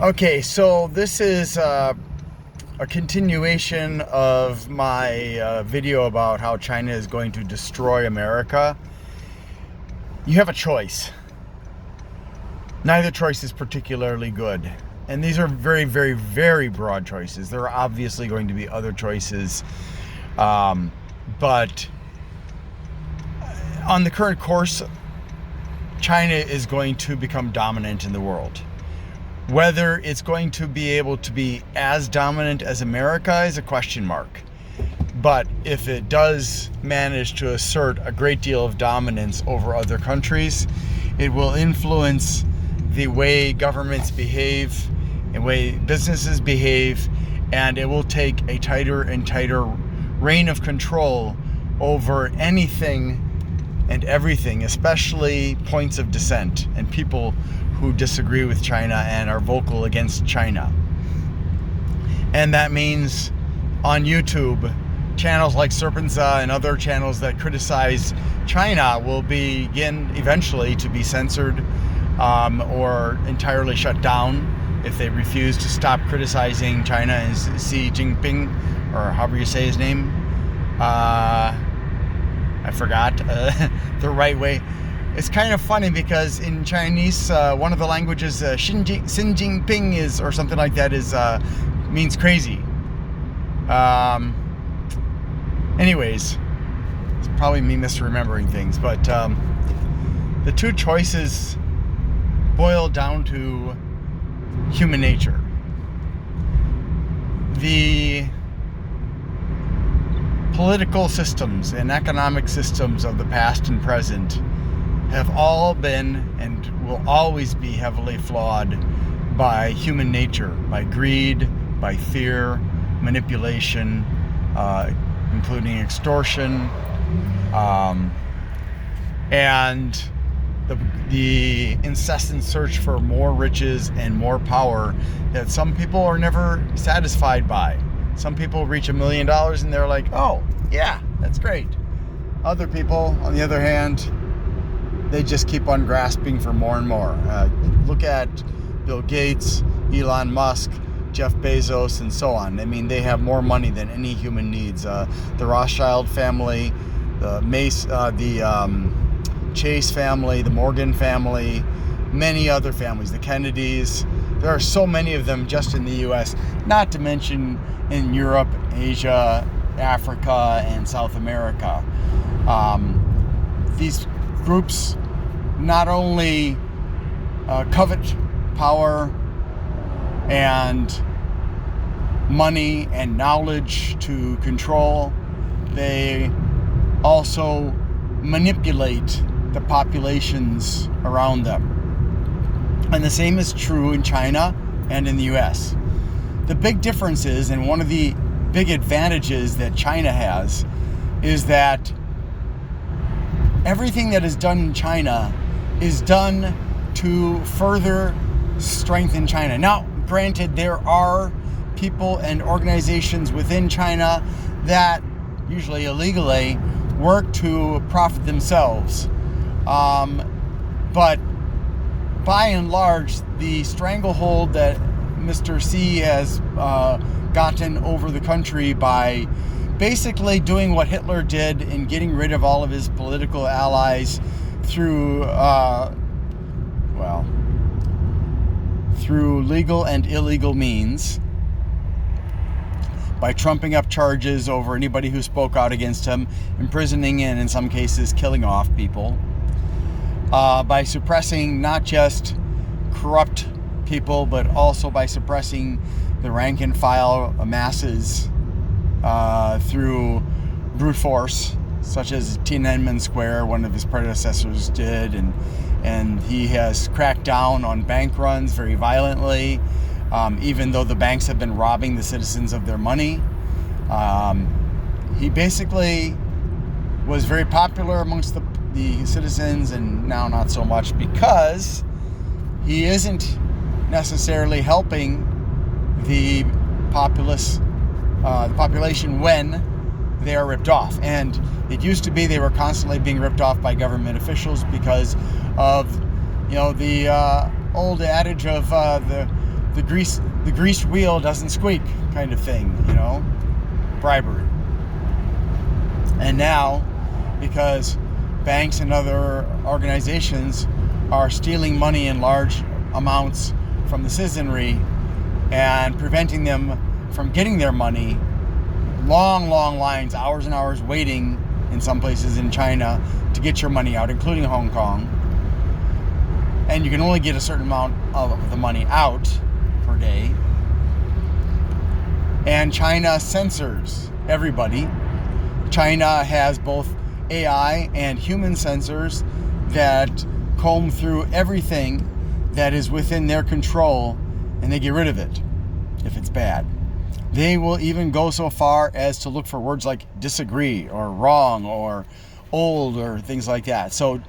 Okay, so this is a continuation of my video about how China is going to destroy America. You have a choice. Neither choice is particularly good. And these are very, very, very broad choices. There are obviously going to be other choices. But on the current course, China is going to become dominant in the world. Whether it's going to be able to be as dominant as America is a question mark. But if it does manage to assert a great deal of dominance over other countries, it will influence the way governments behave, the way businesses behave, and it will take a tighter and tighter reign of control over anything and everything, especially points of dissent and people who disagree with China and are vocal against China. And that means on YouTube, channels like Serpentza and other channels that criticize China will begin eventually to be censored or entirely shut down if they refuse to stop criticizing China and Xi Jinping, or however you say his name. I forgot the right way. It's kind of funny because in Chinese, one of the languages, Xin Jinping is, or something like that, is means crazy. Anyways, it's probably me misremembering things, but the two choices boil down to human nature. The political systems and economic systems of the past and present have all been and will always be heavily flawed by human nature, by greed, by fear, manipulation, including extortion, and the incessant search for more riches and more power that some people are never satisfied by. Some people reach $1 million and they're like, oh, yeah, that's great. Other people, on the other hand, they just keep on grasping for more and more. Look at Bill Gates, Elon Musk, Jeff Bezos, and so on. I mean, they have more money than any human needs. The Rothschild family, the Chase family, the Morgan family, many other families, the Kennedys. There are so many of them just in the U.S., not to mention in Europe, Asia, Africa, and South America. These groups not only covet power and money and knowledge to control, they also manipulate the populations around them. And the same is true in China and in the US. The big difference is, and one of the big advantages that China has, is that everything that is done in China is done to further strengthen China. Now, granted, there are people and organizations within China that, usually illegally, work to profit themselves. But by and large, the stranglehold that Mr. Xi has gotten over the country by basically doing what Hitler did in getting rid of all of his political allies through legal and illegal means, by trumping up charges over anybody who spoke out against him, imprisoning and in some cases killing off people, by suppressing not just corrupt people, but also by suppressing the rank and file masses through brute force, such as Tiananmen Square, one of his predecessors did, and he has cracked down on bank runs very violently, even though the banks have been robbing the citizens of their money. He basically was very popular amongst the citizens, and now not so much, because he isn't necessarily helping the population when they are ripped off. And it used to be they were constantly being ripped off by government officials because of, the old adage of the the greased wheel doesn't squeak kind of thing, bribery. And now, because banks and other organizations are stealing money in large amounts from the citizenry and preventing them from getting their money, long lines, hours and hours waiting in some places in China to get your money out, including Hong Kong. And you can only get a certain amount of the money out per day. And China censors everybody. China has both AI and human sensors that comb through everything that is within their control, and they get rid of it if it's bad. They will even go so far as to look for words like disagree or wrong or old or things like that. So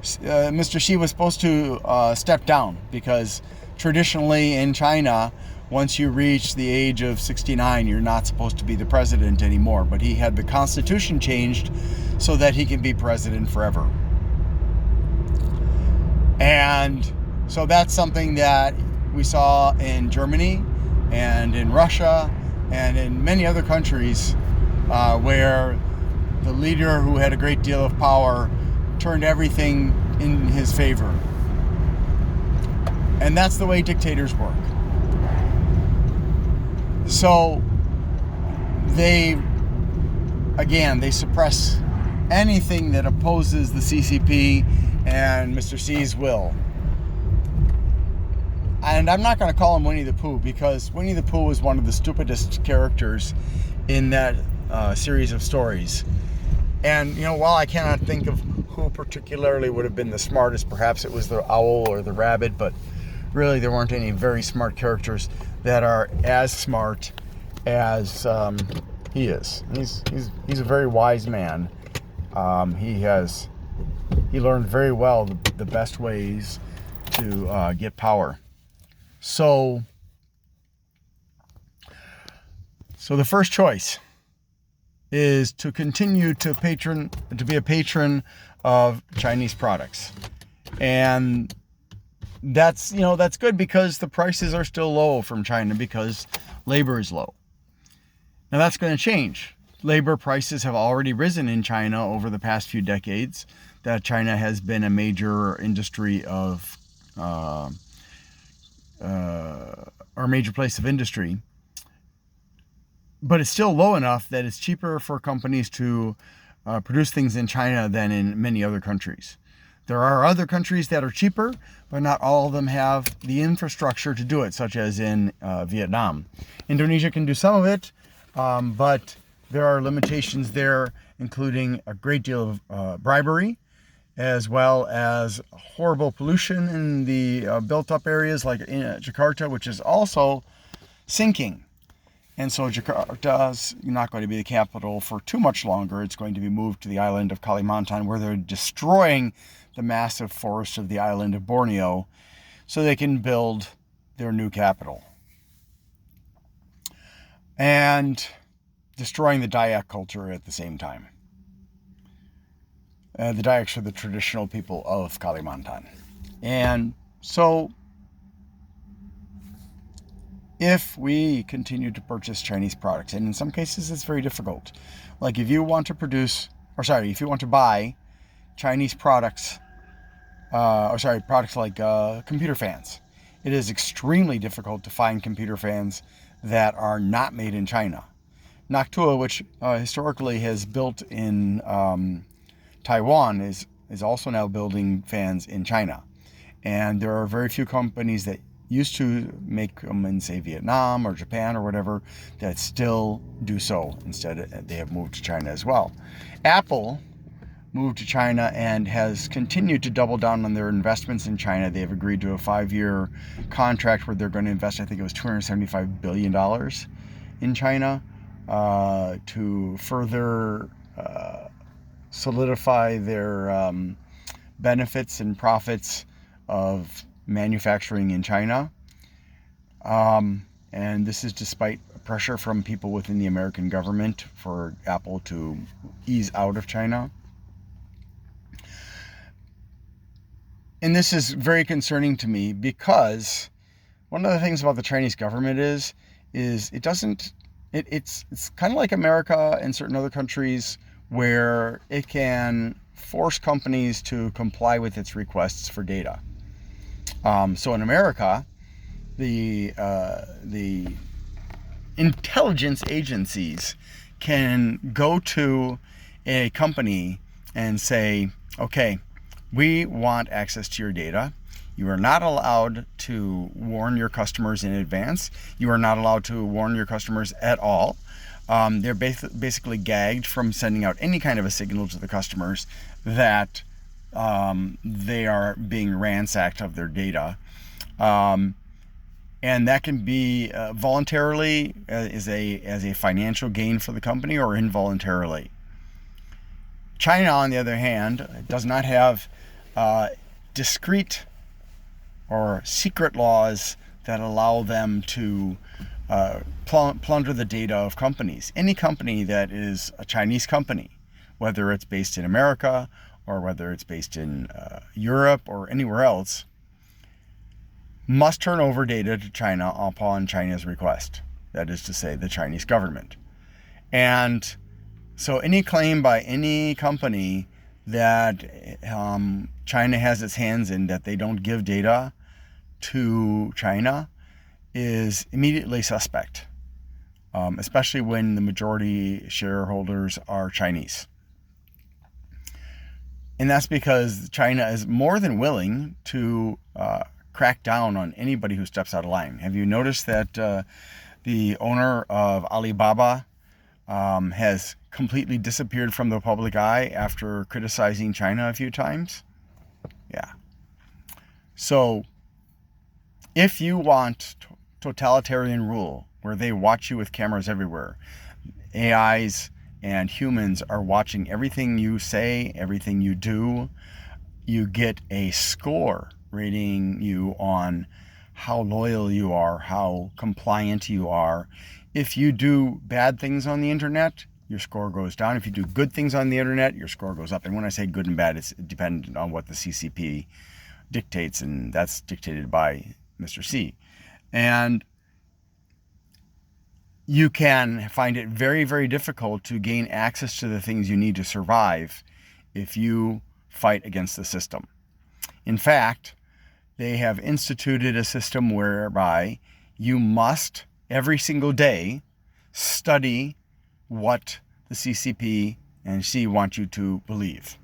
Mr. Xi was supposed to step down, because traditionally in China, once you reach the age of 69, you're not supposed to be the president anymore. But he had the constitution changed so that he can be president forever. And so that's something that we saw in Germany and in Russia and in many other countries where the leader who had a great deal of power turned everything in his favor. And that's the way dictators work. So they suppress anything that opposes the CCP and Mr. Xi's will. And I'm not going to call him Winnie the Pooh, because Winnie the Pooh was one of the stupidest characters in that series of stories. And, while I cannot think of who particularly would have been the smartest, perhaps it was the owl or the rabbit, but really there weren't any very smart characters that are as smart as he is. He's a very wise man. He learned very well the best ways to get power. So the first choice is to continue to be a patron of Chinese products. And that's good, because the prices are still low from China because labor is low. Now that's going to change. Labor prices have already risen in China over the past few decades. That China has been a major industry of or major place of industry, but it's still low enough that it's cheaper for companies to produce things in China than in many other countries. There are other countries that are cheaper, but not all of them have the infrastructure to do it, such as in Vietnam. Indonesia can do some of it, but there are limitations there, including a great deal of bribery, as well as horrible pollution in the built-up areas like in Jakarta, which is also sinking. And so Jakarta's not going to be the capital for too much longer. It's going to be moved to the island of Kalimantan, where they're destroying the massive forests of the island of Borneo so they can build their new capital. And destroying the Dayak culture at the same time. The Dayaks are the traditional people of Kalimantan. And so if we continue to purchase Chinese products, and in some cases it's very difficult. Like if you want to buy Chinese products, products like computer fans, it is extremely difficult to find computer fans that are not made in China. Noctua, which historically has built in Taiwan, is also now building fans in China. And there are very few companies that used to make them in, say, Vietnam or Japan or whatever, that still do so. Instead, they have moved to China as well. Apple moved to China and has continued to double down on their investments in China. They have agreed to a 5-year contract where they're going to invest, I think it was $275 billion in China to further solidify their benefits and profits of manufacturing in China. And this is despite pressure from people within the American government for Apple to ease out of China. And this is very concerning to me because, one of the things about the Chinese government is it doesn't, it's kind of like America and certain other countries where it can force companies to comply with its requests for data. So in America, the intelligence agencies can go to a company and say, okay, we want access to your data. You are not allowed to warn your customers in advance. You are not allowed to warn your customers at all. They're basically gagged from sending out any kind of a signal to the customers that they are being ransacked of their data. And that can be voluntarily as a financial gain for the company, or involuntarily. China, on the other hand, does not have discrete or secret laws that allow them to plunder the data of companies. Any company that is a Chinese company, whether it's based in America or whether it's based in Europe or anywhere else, must turn over data to China upon China's request. That is to say, the Chinese government. And so any claim by any company that China has its hands in, that they don't give data to China, is immediately suspect, especially when the majority shareholders are Chinese. And that's because China is more than willing to crack down on anybody who steps out of line. Have you noticed that the owner of Alibaba has completely disappeared from the public eye after criticizing China a few times? Yeah. So if you want totalitarian rule, where they watch you with cameras everywhere, AIs and humans are watching everything you say, everything you do, you get a score rating you on how loyal you are, how compliant you are. If you do bad things on the internet, your score goes down. If you do good things on the internet, your score goes up. And when I say good and bad, it's dependent on what the CCP dictates, and that's dictated by Mr. C. And you can find it very, very difficult to gain access to the things you need to survive if you fight against the system. In fact, they have instituted a system whereby you must, every single day, study what the CCP and C want you to believe.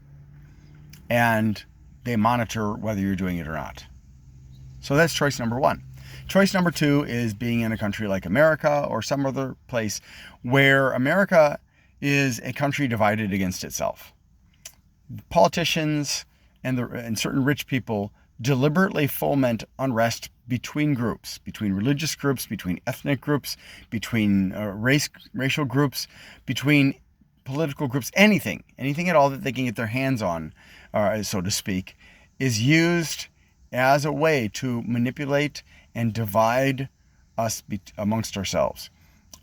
And they monitor whether you're doing it or not. So that's choice number one. Choice number two is being in a country like America or some other place where America is a country divided against itself. Politicians and certain rich people deliberately foment unrest between groups, between religious groups, between ethnic groups, between racial groups, between political groups. Anything at all that they can get their hands on, so to speak, is used as a way to manipulate and divide us amongst ourselves.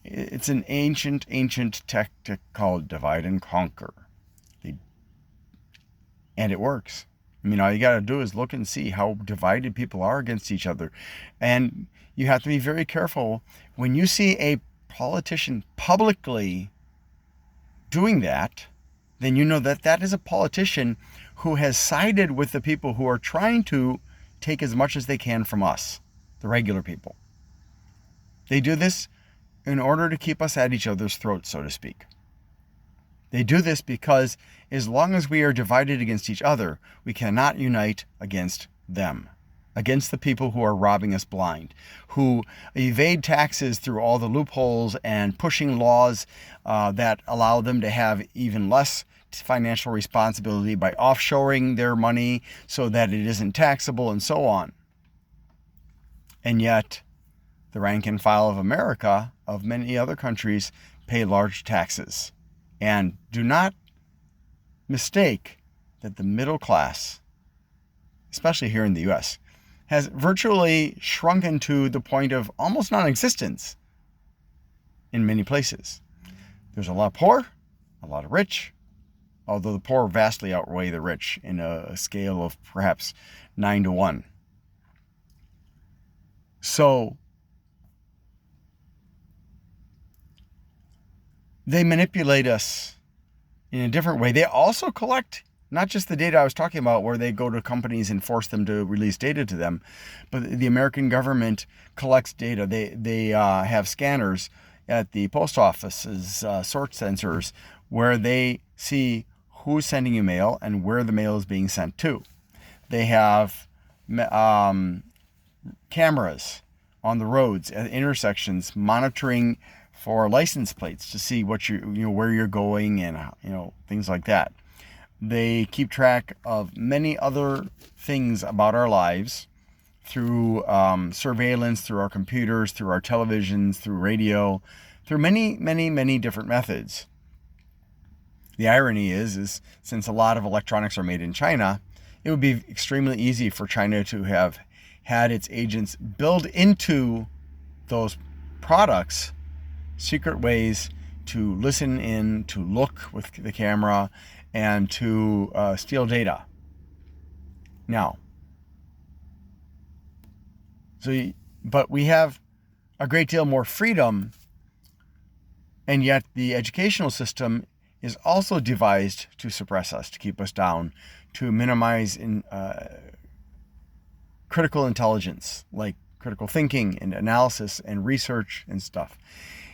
It's an ancient tactic called divide and conquer. And it works. I mean, all you got to do is look and see how divided people are against each other. And you have to be very careful when you see a politician publicly doing that, then you know that that is a politician who has sided with the people who are trying to take as much as they can from us, the regular people. They do this in order to keep us at each other's throats, so to speak. They do this because as long as we are divided against each other, we cannot unite against them, against the people who are robbing us blind, who evade taxes through all the loopholes and pushing laws that allow them to have even less financial responsibility by offshoring their money so that it isn't taxable and so on. And yet, the rank and file of America, of many other countries, pay large taxes. And do not mistake that the middle class, especially here in the US, has virtually shrunken to the point of almost non-existence in many places. There's a lot of poor, a lot of rich, although the poor vastly outweigh the rich in a scale of perhaps 9 to 1. So they manipulate us in a different way. They also collect not just the data I was talking about, where they go to companies and force them to release data to them, but the American government collects data. They have scanners at the post office's sort sensors where they see who's sending you mail and where the mail is being sent to. They have cameras on the roads at intersections monitoring for license plates to see what where you're going and things like that. They keep track of many other things about our lives through surveillance, through our computers, through our televisions, through radio, through many, many, many different methods. The irony is since a lot of electronics are made in China, it would be extremely easy for China to have had its agents build into those products secret ways to listen in, to look with the camera, and to steal data. Now, but we have a great deal more freedom, and yet the educational system is also devised to suppress us, to keep us down, to minimize critical intelligence, like critical thinking and analysis and research and stuff.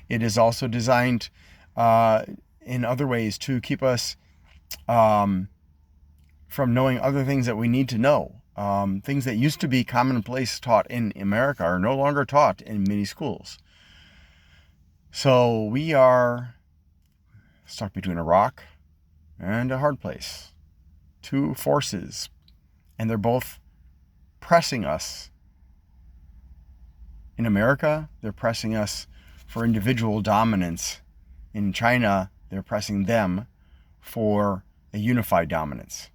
It is also designed in other ways to keep us from knowing other things that we need to know. Things that used to be commonplace taught in America are no longer taught in many schools. So we are stuck between a rock and a hard place. Two forces, and they're both pressing us. In America, they're pressing us for individual dominance. In China, they're pressing them for a unified dominance.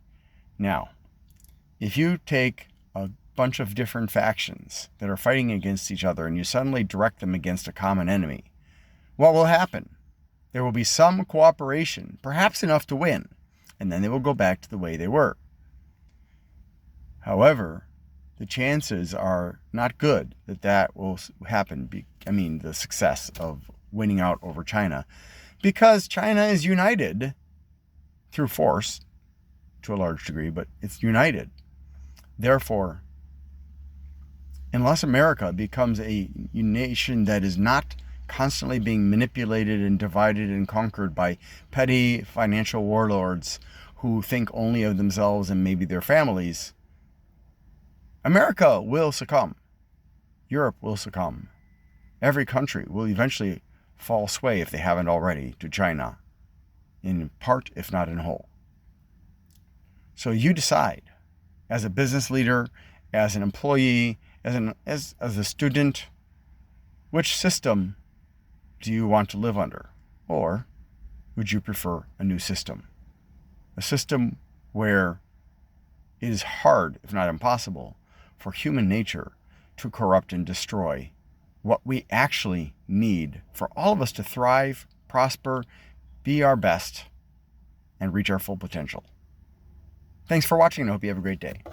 Now, if you take a bunch of different factions that are fighting against each other and you suddenly direct them against a common enemy, what will happen? There will be some cooperation, perhaps enough to win, and then they will go back to the way they were. However, the chances are not good that will happen. The success of winning out over China, because China is united through force to a large degree, but it's united. Therefore, unless America becomes a nation that is not constantly being manipulated and divided and conquered by petty financial warlords who think only of themselves and maybe their families, America will succumb. Europe will succumb. Every country will eventually fall sway, if they haven't already, to China, in part, if not in whole. So you decide, as a business leader, as an employee, as a student, which system do you want to live under? Or would you prefer a new system? A system where it is hard, if not impossible, for human nature to corrupt and destroy what we actually need for all of us to thrive, prosper, be our best, and reach our full potential. Thanks for watching, and I hope you have a great day.